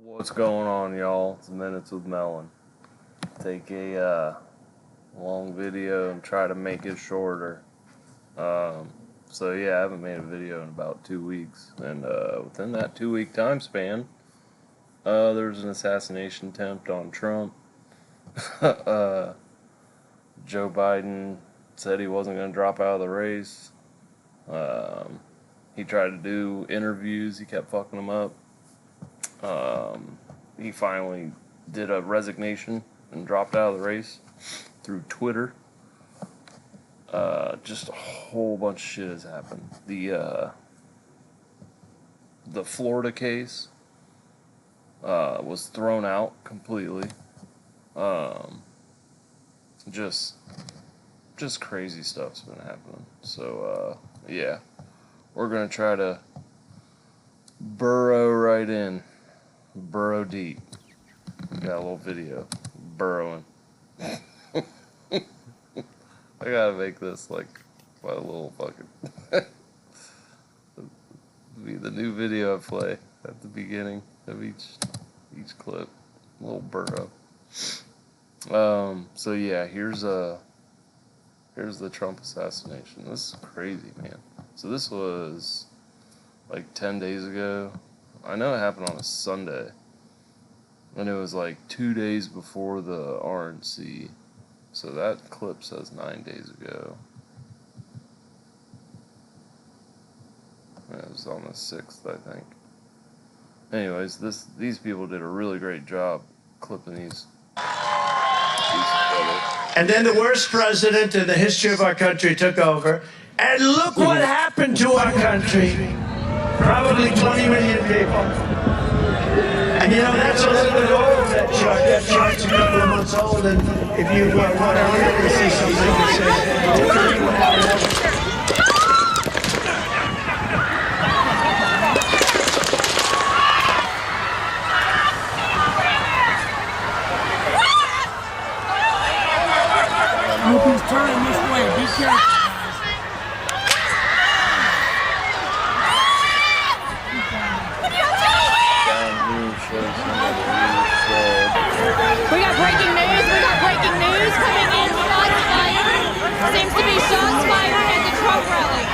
What's going on, y'all? It's Minutes with Mellon. Take a long video and try to make it shorter. So yeah, I haven't made a video in about 2 weeks, and within that 2-week time span, there was an assassination attempt on Trump. Joe Biden said he wasn't going to drop out of the race. He tried to do interviews, he kept fucking them up. He finally did a resignation and dropped out of the race through Twitter. Just a whole bunch of shit has happened. The Florida case was thrown out completely. Just crazy stuff's been happening. So yeah, we're gonna try to burrow right in. Burrow deep. Got a little video. Burrowing. I gotta make this like my little fucking be the new video I play at the beginning of each clip. A little burrow. So yeah, here's the Trump assassination. This is crazy, man. So this was like 10 days ago. I know it happened on a Sunday, and it was like 2 days before the RNC, so that clip says 9 days ago. It was on the 6th, I think. Anyways, these people did a really great job clipping these together. And then the worst president in the history of our country took over, and look what happened to our country. Probably 20 million people. And you know, that's a little bit old, that chart. That chart's a couple of months old, and if you want to really see something that says, what happened. I hope he's turning this way. Be careful. We got breaking news. Coming in. Shots fired. Seems to be shots fired at the Trump rally.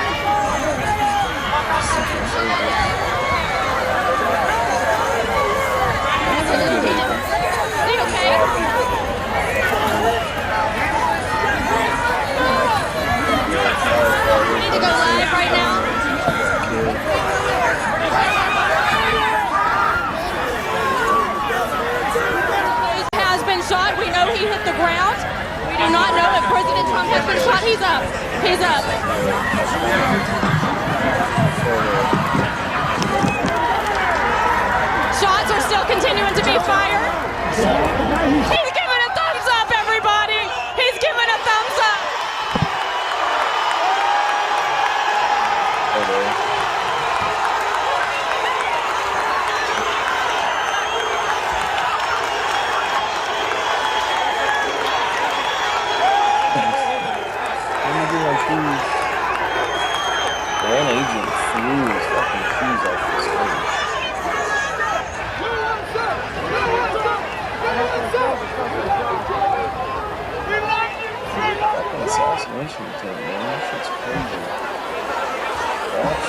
Is he okay? We need to go live right now. Shot. We know he hit the ground. We do not know if President Trump has been shot. He's up. He's up. Shots are still continuing to be fired. He's giving a thumbs up, everybody. He's giving a thumbs up. One agent threw his fucking shoes off the stage. Fucking assassination attempt, man. That shit's crazy. Watch.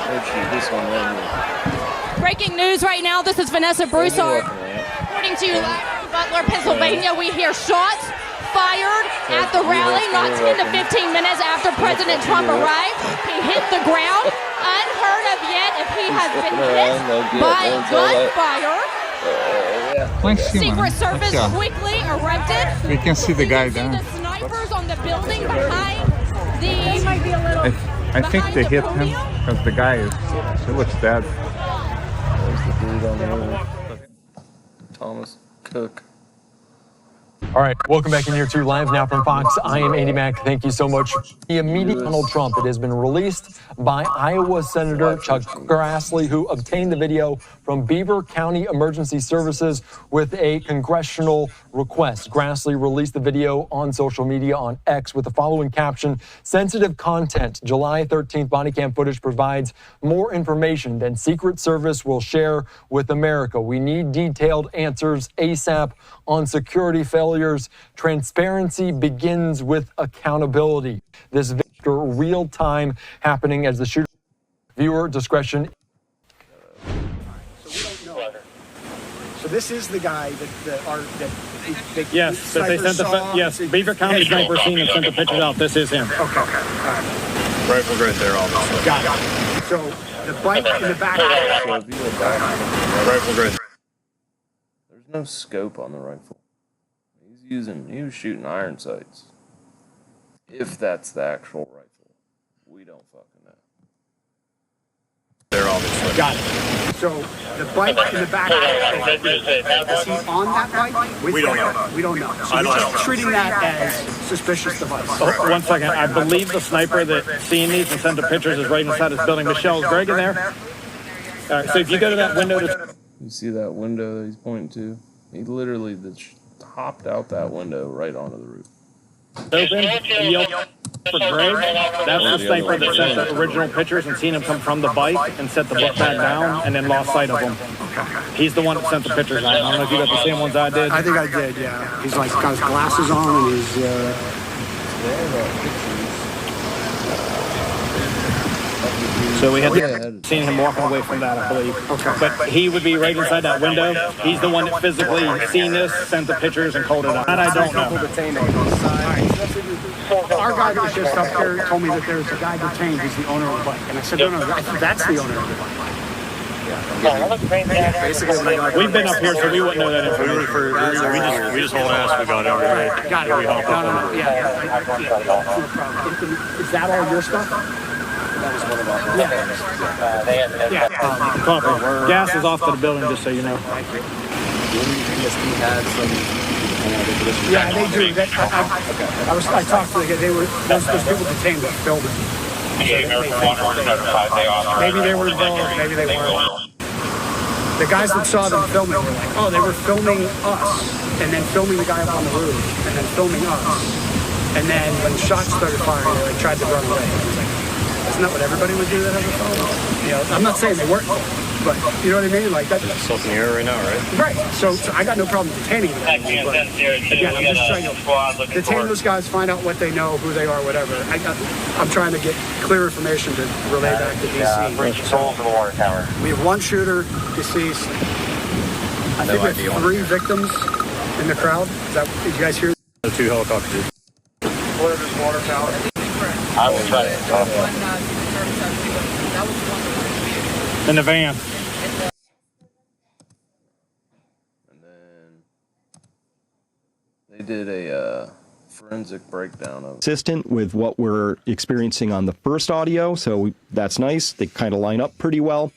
Oh shit, this one right here. Breaking news right now. This is Vanessa Broussard. Reporting to you live from Butler, Pennsylvania. We hear shots fired at the rally not 10 to 15 minutes after President Trump arrived. He hit the ground. Unheard of yet if he has been hit by gunfire. Secret Service quickly erupted. We can see the guy down. The snipers on the building behind the... I think they hit him because the guy he looks dead. There's the dude on the other. Thomas Crooks. All right, welcome back in here to Live Now from Fox. I am Andy Mack. Thank you so much. The immediate Donald Trump. It has been released by Iowa Senator Chuck Grassley, who obtained the video from Beaver County Emergency Services with a congressional request. Grassley released the video on social media on X with the following caption: sensitive content. July 13th body cam footage provides more information than Secret Service will share with America. We need detailed answers ASAP on security failures. Transparency begins with accountability. This video real time happening as the shooter. Viewer discretion. So we don't know. So this is the guy that yes, but they sent yes, Beaver County sniper seen and sent the pictures out. This is him. Okay. All right. Rifle right there, obviously. Got it. So the bike in the back. Rifle right there. There's no scope on the rifle. He was shooting iron sights. If that's the actual rifle, we don't fucking know. They're obviously. Got it. So the bike in the back, is he on that bike? We don't know. We don't know. So we're just treating that as suspicious device. Oh, 1 second. I believe the sniper that seen these and sent the pictures is right inside this building. Michelle, is Greg in there? All right, so if you go to that window. You see that window that he's pointing to? He literally hopped out that window right onto the roof. Open and yelled for Greg. That's the sniper that sent the original pictures and seen him come from the bike and set the butt back down and then lost sight of him. He's the one that sent the pictures out. I don't know if you got the same ones I did. I think I did, yeah. He's like got his glasses on and he's So we had seen him walking away from that, I believe. Okay. But he would be right inside that window. He's the one that physically seen this, sent the pictures, and called it out. That I don't know. Our guy that was just up there told me that there's a guy detained. He's the owner of the bike. And I said, no, I think that's the owner of the bike. We've been up here, so we wouldn't know that information. We just won't ask. We got it already. Got it. No. Yeah. Is that all your stuff? That was one of our Copy. Gas is off to the building, just so you know. Yeah, they do. I talked to the guy. They were those people detained were filming. Maybe they were involved. Maybe they weren't. The guys that saw them filming were like, oh, they were filming us, and then filming the guy up on the roof, and then filming us, and then when shots started firing, they tried to run away. Isn't that what everybody would do that has a phone? You know, I'm not saying they weren't, but you know what I mean? Like that. It's up in the air right now, right? Right. So I got no problem detaining them. But again, I'm just trying to detain those guys, find out what they know, who they are, whatever. I'm trying to get clear information to relay back to DC. Bring control for the water tower. We have one shooter deceased. I think we have 3 victims in the crowd. Did you guys hear? 2 helicopters. Clear this water tower. I will try to talk. In the van. And then they did a forensic breakdown of consistent with what we're experiencing on the first audio, so that's nice. They kind of line up pretty well.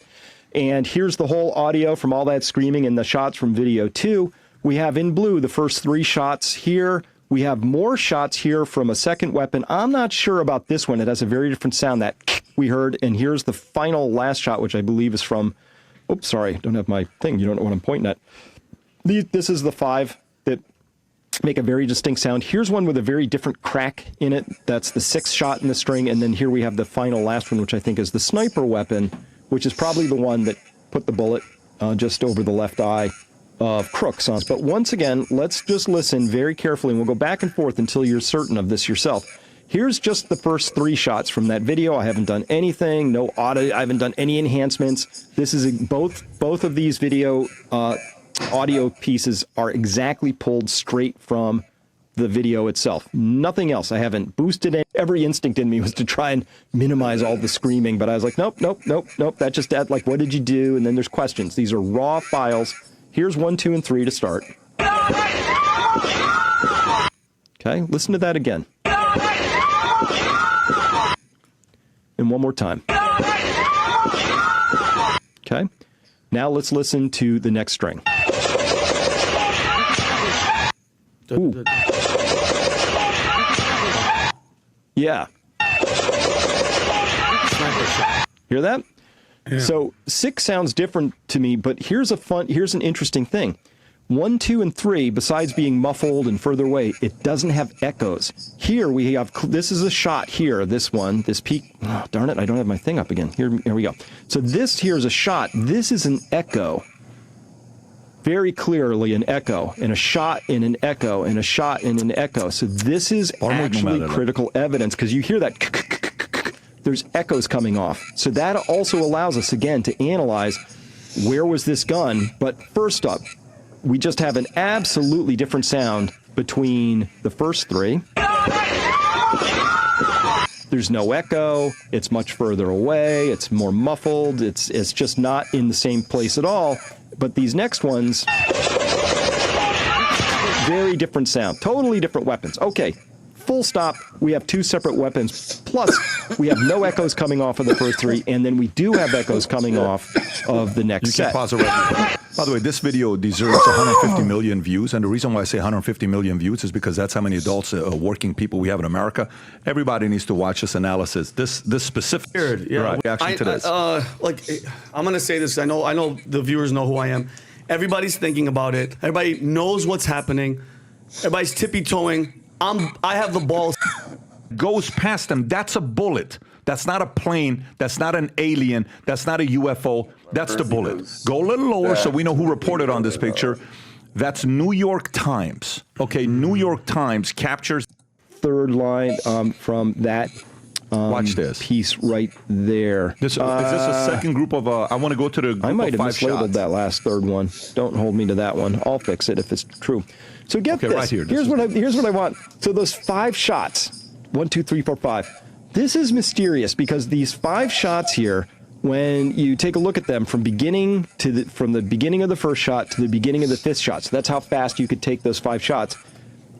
And here's the whole audio from all that screaming and the shots from video 2. We have in blue the first 3 shots here. We have more shots here from a second weapon. I'm not sure about this one. It has a very different sound that we heard. And here's the final last shot, which I believe is from, oops, sorry, don't have my thing. You don't know what I'm pointing at. This is the 5 that make a very distinct sound. Here's one with a very different crack in it. That's the 6th shot in the string. And then here we have the final last one, which I think is the sniper weapon, which is probably the one that put the bullet just over the left eye of Crooks on. But once again, let's just listen very carefully, and we'll go back and forth until you're certain of this yourself. Here's just the first 3 shots from that video. I haven't done anything, no audio, I haven't done any enhancements. This is both of these video audio pieces are exactly pulled straight from the video itself. Nothing else. I haven't boosted it. Every instinct in me was to try and minimize all the screaming, but I was like, nope. That just like, what did you do? And then there's questions. These are raw files. Here's 1, 2, and 3 to start. Okay, listen to that again. And one more time. Okay, now let's listen to the next string. Yeah. Hear that? Yeah. So 6 sounds different to me, but here's an interesting thing. 1, 2, and 3, besides being muffled and further away, it doesn't have echoes. Here we have, this is a shot here, this peak, oh, darn it, I don't have my thing up again. Here we go. So this here is a shot. This is an echo. Very clearly an echo, and a shot in an echo, and a shot in an echo. So this is actually critical evidence, because you hear that, there's echoes coming off. So that also allows us, again, to analyze where was this gun. But first up, we just have an absolutely different sound between the first 3. There's no echo. It's much further away. It's more muffled. It's just not in the same place at all. But these next ones, very different sound. Totally different weapons. Okay, full stop. We have 2 separate weapons. Plus, we have no echoes coming off of the first 3, and then we do have echoes coming off of the next set. Pause it right. By the way, this video deserves 150 million views, and the reason why I say 150 million views is because that's how many adults, working people we have in America. Everybody needs to watch this analysis. This specific reaction to this. I'm gonna say this. I know the viewers know who I am. Everybody's thinking about it. Everybody knows what's happening. Everybody's tippy-toeing. I have the balls. Goes past them. That's a bullet. That's not a plane. That's not an alien. That's not a UFO. That's the bullet. Go a little lower so we know who reported on this picture. That's New York Times. Okay, New York Times captures. Third line from that watch this piece right there. Is this a second group of, I want to go to the group I might of have 5 shots. mislabeled that last third one. Don't hold me to that one. I'll fix it if it's true. So get this. Right here. Here's what I want. So those 5 shots, 1, 2, 3, 4, 5. This is mysterious because these 5 shots here, when you take a look at them from the beginning of the first shot to the beginning of the 5th shot, so that's how fast you could take those 5 shots.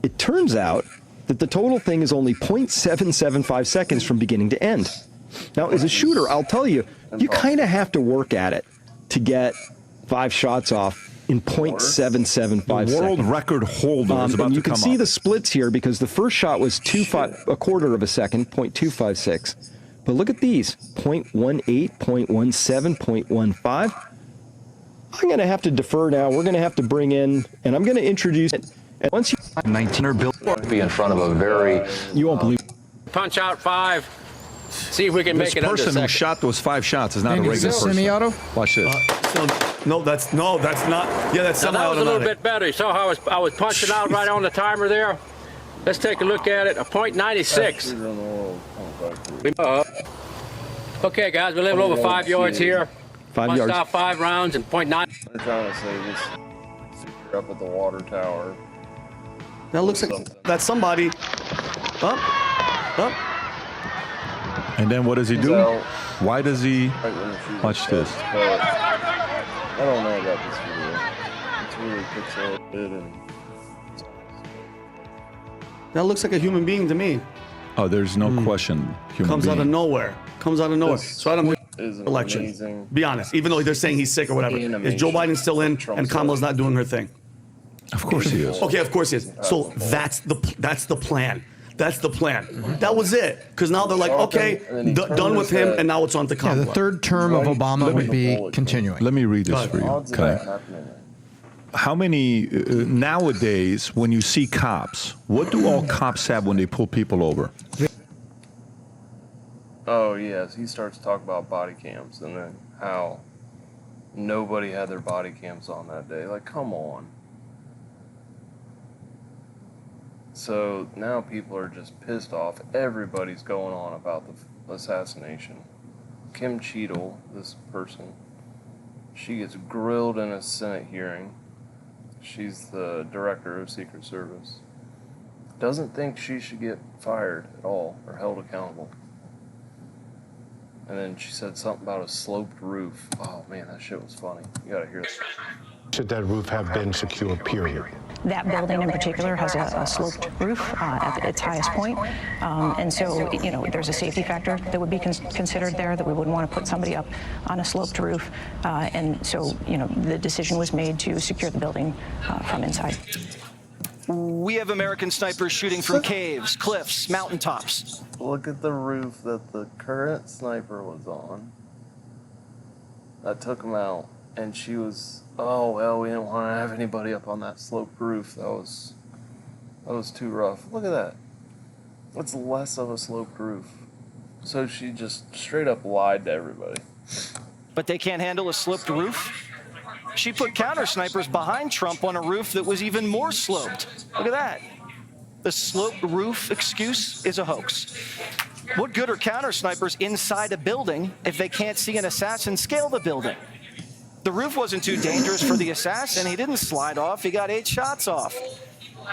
It turns out that the total thing is only 0.775 seconds from beginning to end. Now, as a shooter, I'll tell you, you kind of have to work at it to get 5 shots off in 0.775 seconds. World record holder is about to come up. You can see the splits here because the first shot was a quarter of a second, 0.256. But look at these, 0.18, 0.17, 0.15. I'm going to have to defer now. We're going to have to bring in, and I'm going to introduce it. And once you 19er bill be in front of a very you won't believe. Punch out 5. See if we can make it under a This person who second. shot those 5 shots is not a regular person. Semi-auto? Watch this. No, that's not. Yeah, that's Now, that was a semi-automatic. little bit better. You saw how I was punching out right on the timer there? Let's take a look at it. A .96. Okay, guys, we're a little over 5 yards here. 5 yards. Punched out 5 rounds and .9. They're trying to say this secret up at the water tower. That looks like that's somebody. And then what does he do? Why does he? Watch this. I don't know about this video. It's really pixelated and. That looks like a human being to me. Oh, there's no question. Comes out of nowhere. Comes out of nowhere. So I don't think Is an election. amazing. Be honest. Even though they're saying he's sick or whatever, is Joe Biden still in and Kamala's not doing her thing? Of course he is. Okay, of course he is. So that's the plan. That's the plan. That was it. Because now they're like, okay, done with him, and now it's on to Kamala. Yeah, the third term of Obama would be continuing. Let me read this for you. Okay. How many nowadays when you see cops, what do all cops have when they pull people over? Oh yes, he starts talking about body cams and then how nobody had their body cams on that day. Like, come on. So now people are just pissed off. Everybody's going on about the assassination. Kim Cheadle, this person, she gets grilled in a Senate hearing. She's the director of Secret Service. Doesn't think she should get fired at all or held accountable. And then she said something about a sloped roof. Oh man, that shit was funny. You gotta hear that. Should that roof have been secure, period? That building in particular has a sloped roof at its highest point. And so, you know, there's a safety factor that would be considered there, that we wouldn't want to put somebody up on a sloped roof. And so, you know, the decision was made to secure the building from inside. We have American snipers shooting from caves, cliffs, mountaintops. Look at the roof that the current sniper was on. That took him out. And she was, oh, well, we didn't want to have anybody up on that sloped roof. That was too rough. Look at that. That's less of a sloped roof. So she just straight up lied to everybody. But they can't handle a sloped roof? She put counter snipers behind Trump on a roof that was even more sloped. Look at that. The sloped roof excuse is a hoax. What good are counter snipers inside a building if they can't see an assassin scale the building? The roof wasn't too dangerous for the assassin. He didn't slide off. He got 8 shots off.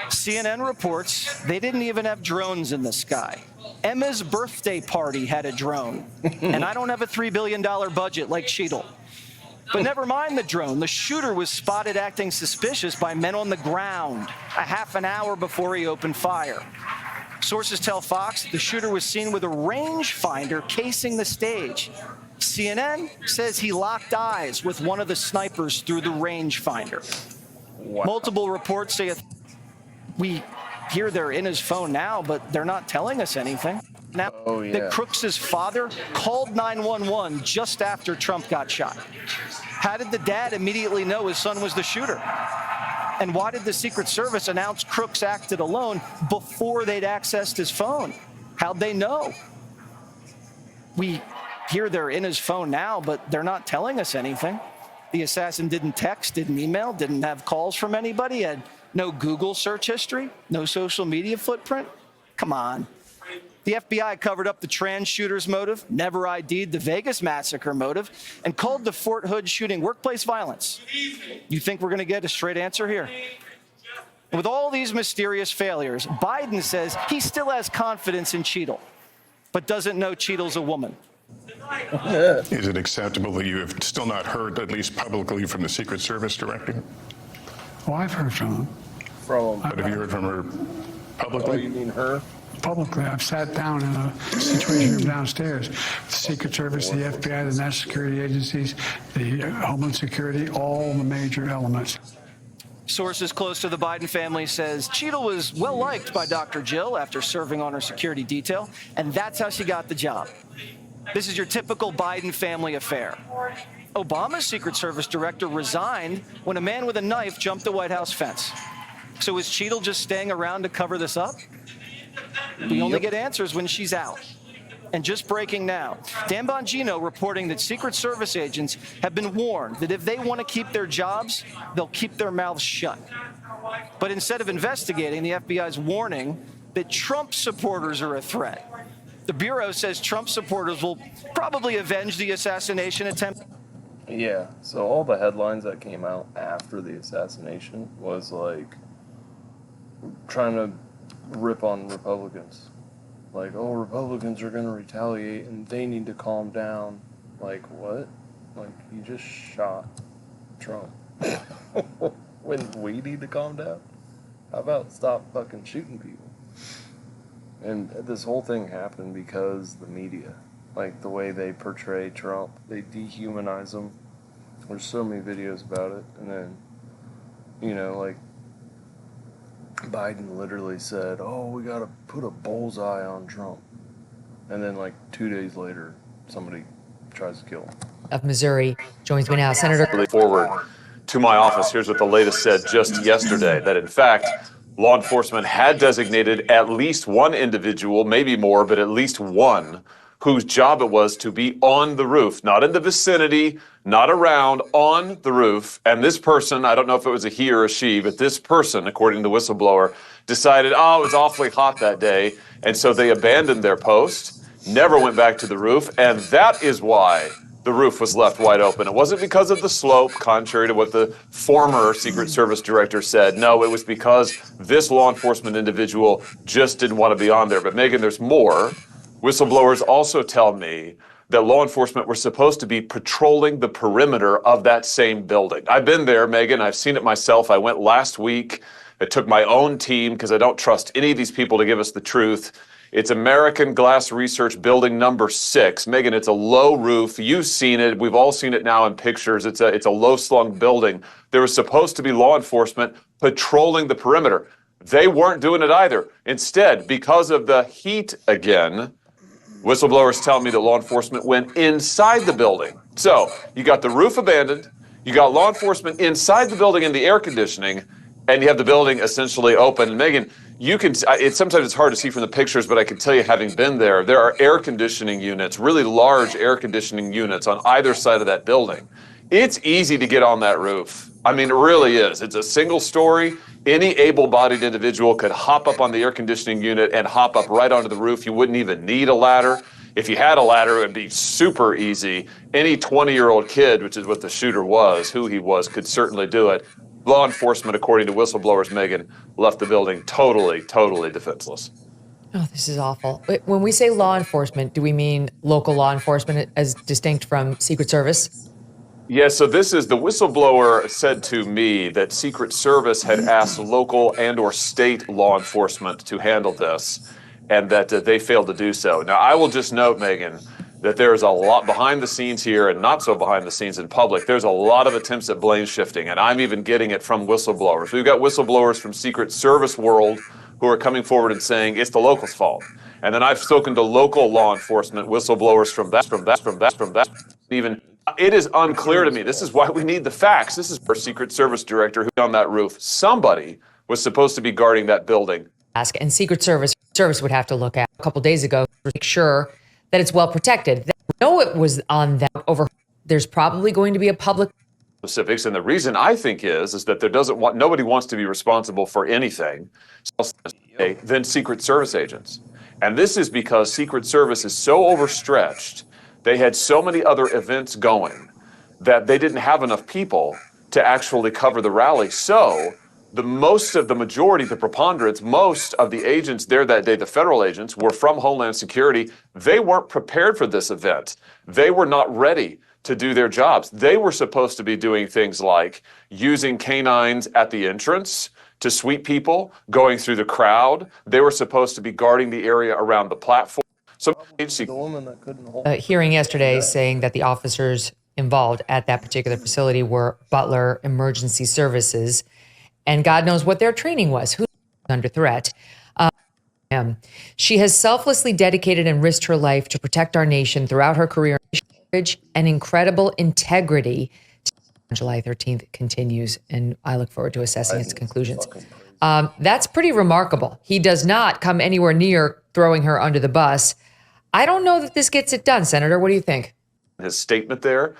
CNN reports they didn't even have drones in the sky. Emma's birthday party had a drone. And I don't have a $3 billion budget like Cheadle. But never mind the drone. The shooter was spotted acting suspicious by men on the ground a half an hour before he opened fire. Sources tell Fox the shooter was seen with a rangefinder casing the stage. CNN says he locked eyes with one of the snipers through the rangefinder. Wow. Multiple reports say we hear they're in his phone now, but they're not telling us anything. Now, that Crooks' father called 911 just after Trump got shot. How did the dad immediately know his son was the shooter? And why did the Secret Service announce Crooks acted alone before they'd accessed his phone? How'd they know? We hear they're in his phone now, but they're not telling us anything. The assassin didn't text, didn't email, didn't have calls from anybody, had no Google search history, no social media footprint. Come on. The FBI covered up the trans shooter's motive, never ID'd the Vegas massacre motive, and called the Fort Hood shooting workplace violence. You think we're going to get a straight answer here? With all these mysterious failures, Biden says he still has confidence in Cheadle, but doesn't know Cheadle's a woman. Is it acceptable that you have still not heard, at least publicly, from the Secret Service director? Well, I've heard from him. But have you heard from her publicly? Oh, you mean her? Publicly, I've sat down in a situation room downstairs. The Secret Service, the FBI, the National Security Agencies, the Homeland Security, all the major elements. Sources close to the Biden family says Cheadle was well liked by Dr. Jill after serving on her security detail, and that's how she got the job. This is your typical Biden family affair. Obama's Secret Service director resigned when a man with a knife jumped the White House fence. So is Cheadle just staying around to cover this up? We only get answers when she's out. And just breaking now, Dan Bongino reporting that Secret Service agents have been warned that if they want to keep their jobs, they'll keep their mouths shut. But instead of investigating, the FBI's warning that Trump supporters are a threat. The Bureau says Trump supporters will probably avenge the assassination attempt. Yeah, so all the headlines that came out after the assassination was like trying to rip on Republicans. Like, oh, Republicans are going to retaliate and they need to calm down. Like, what? Like, you just shot Trump. When we need to calm down? How about stop fucking shooting people? And this whole thing happened because the media, like the way they portray Trump, they dehumanize him. There's so many videos about it. And then, you know, like, Biden literally said, oh, we got to put a bullseye on Trump. And then, like, 2 days later, somebody tries to kill him. Of Missouri joins me now, Senator. Forward to my office, here's what the latest said just yesterday, that in fact, law enforcement had designated at least one individual, maybe more, but at least one, whose job it was to be on the roof, not in the vicinity, not around, on the roof. And this person, I don't know if it was a he or a she, but this person, according to the whistleblower, decided, oh, it was awfully hot that day. And so they abandoned their post, never went back to the roof. And that is why the roof was left wide open. It wasn't because of the slope, contrary to what the former Secret Service director said. No, it was because this law enforcement individual just didn't want to be on there. But Megan, there's more. Whistleblowers also tell me that law enforcement were supposed to be patrolling the perimeter of that same building. I've been there, Megan. I've seen it myself. I went last week. I took my own team because I don't trust any of these people to give us the truth. It's American Glass Research Building number 6. Megan, it's a low roof. You've seen it. We've all seen it now in pictures. It's a low-slung building. There was supposed to be law enforcement patrolling the perimeter. They weren't doing it either. Instead, because of the heat again, whistleblowers tell me that law enforcement went inside the building. So you got the roof abandoned, you got law enforcement inside the building in the air conditioning, and you have the building essentially open. And Megan, you can, sometimes it's hard to see from the pictures, but I can tell you, having been there, there are air conditioning units, really large air conditioning units on either side of that building. It's easy to get on that roof. I mean, it really is. It's a single story. Any able-bodied individual could hop up on the air conditioning unit and hop up right onto the roof. You wouldn't even need a ladder. If you had a ladder, it would be super easy. Any 20-year-old kid, which is what the shooter was, who he was, could certainly do it. Law enforcement, according to whistleblowers, Megan, left the building totally defenseless. Oh, this is awful. When we say law enforcement, do we mean local law enforcement as distinct from Secret Service? Yeah, so this is, the whistleblower said to me that Secret Service had asked local and or state law enforcement to handle this, and that they failed to do so. Now, I will just note, Megan, that there's a lot behind the scenes here, and not so behind the scenes in public. There's a lot of attempts at blame shifting, and I'm even getting it from whistleblowers. We've got whistleblowers from Secret Service world who are coming forward and saying it's the locals' fault. And then I've spoken to local law enforcement whistleblowers from that, even. It is unclear to me. This is why we need the facts. This is our Secret Service director who's on that roof. Somebody was supposed to be guarding that building. And Secret Service would have to look at a couple days ago to make sure that it's well protected. They know it was on them over. There's probably going to be a public specifics, and the reason I think is that nobody wants to be responsible for anything than Secret Service agents. And this is because Secret Service is so overstretched. They had so many other events going that they didn't have enough people to actually cover the rally. So the majority, the preponderance, most of the agents there that day, the federal agents, were from Homeland Security. They weren't prepared for this event. They were not ready to do their jobs. They were supposed to be doing things like using canines at the entrance to sweep people, going through the crowd. They were supposed to be guarding the area around the platform. So hearing yesterday saying that the officers involved at that particular facility were Butler Emergency Services, and God knows what their training was, who was under threat. She has selflessly dedicated and risked her life to protect our nation throughout her career. Courage and incredible integrity. July 13th continues, and I look forward to assessing its conclusions. That's pretty remarkable. He does not come anywhere near throwing her under the bus. I don't know that this gets it done, Senator. What do you think? His statement there,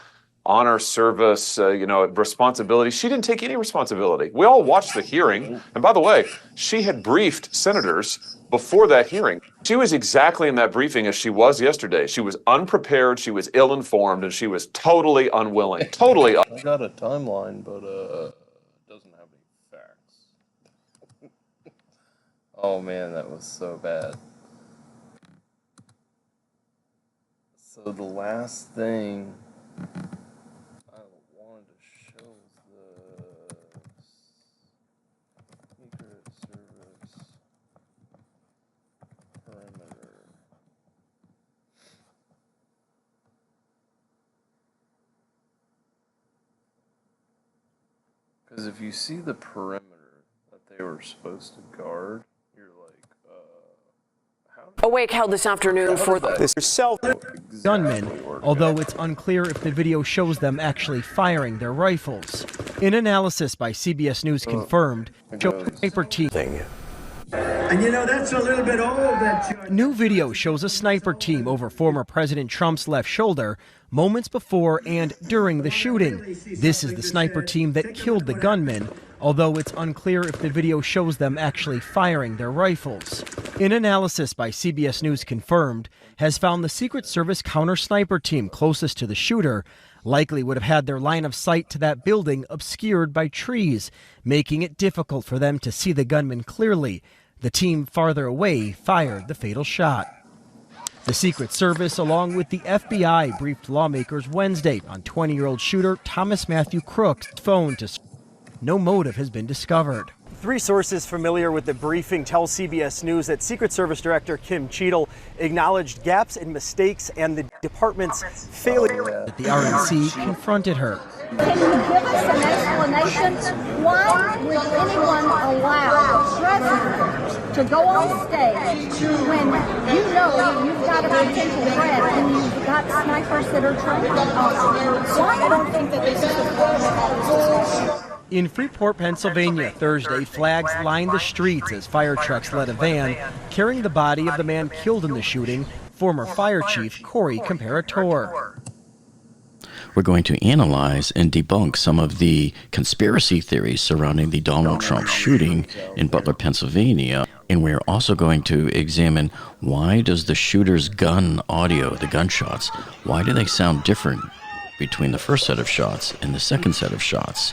honor, service, responsibility. She didn't take any responsibility. We all watched the hearing. And by the way, she had briefed senators before that hearing. She was exactly in that briefing as she was yesterday. She was unprepared, she was ill-informed, and she was totally unwilling. Totally. I got a timeline, but it doesn't have any facts. Oh man, that was so bad. So the last thing I wanted to show is the Secret Service perimeter. Because if you see the perimeter that they were supposed to guard, you're like, A wake held this afternoon for this gunmen, although it's unclear if the video shows them actually firing their rifles. An analysis by CBS News confirmed showed a sniper team. And you know, that's a little bit old. New video shows a sniper team over former President Trump's left shoulder moments before and during the shooting. This is the sniper team that killed the gunman, although it's unclear if the video shows them actually firing their rifles. An analysis by CBS News confirmed has found the Secret Service counter-sniper team closest to the shooter likely would have had their line of sight to that building obscured by trees, making it difficult for them to see the gunman clearly. The team farther away fired the fatal shot. The Secret Service, along with the FBI, briefed lawmakers Wednesday on 20-year-old shooter Thomas Crooks' phone to no motive has been discovered. Three sources familiar with the briefing tell CBS News that Secret Service Director Kim Cheadle acknowledged gaps and mistakes and the department's failure. That the RNC confronted her. Can you give us an assassination, why would anyone allow the president to go on stage when you know you've got a potential threat and you've got snipers that are trained on? Why? I don't think that this is the In Freeport, Pennsylvania, Thursday, flags lined the streets as fire trucks led a van carrying the body of the man killed in the shooting, former fire chief Corey Comparator. We're going to analyze and debunk some of the conspiracy theories surrounding the Donald Trump shooting in Butler, Pennsylvania. And we're also going to examine, why does the shooter's gun audio, the gunshots, why do they sound different between the first set of shots and the second set of shots?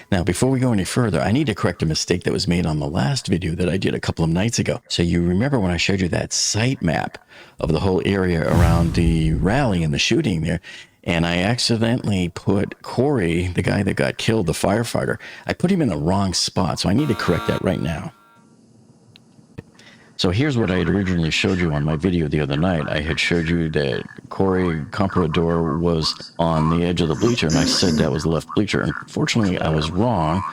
Now, before we go any further, I need to correct a mistake that was made on the last video that I did a couple of nights ago. So you remember when I showed you that site map of the whole area around the rally and the shooting there, and I accidentally put Corey, the guy that got killed, the firefighter, I put him in the wrong spot, so I need to correct that right now. So here's what I had originally showed you on my video the other night. I had showed you that Corey Comprador was on the edge of the bleacher, and I said that was the left bleacher. Unfortunately, I was wrong.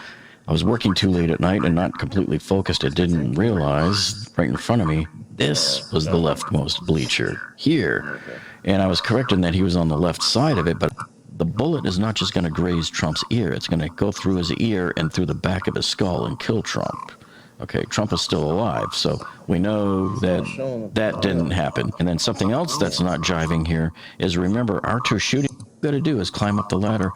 I was working too late at night and not completely focused. I didn't realize right in front of me, this was the leftmost bleacher here. And I was corrected that he was on the left side of it, but the bullet is not just going to graze Trump's ear. It's going to go through his ear and through the back of his skull and kill Trump. Okay, Trump is still alive, so we know that that didn't happen. And then something else that's not jiving here is, remember, our two shooting, what you got to do is climb up the ladder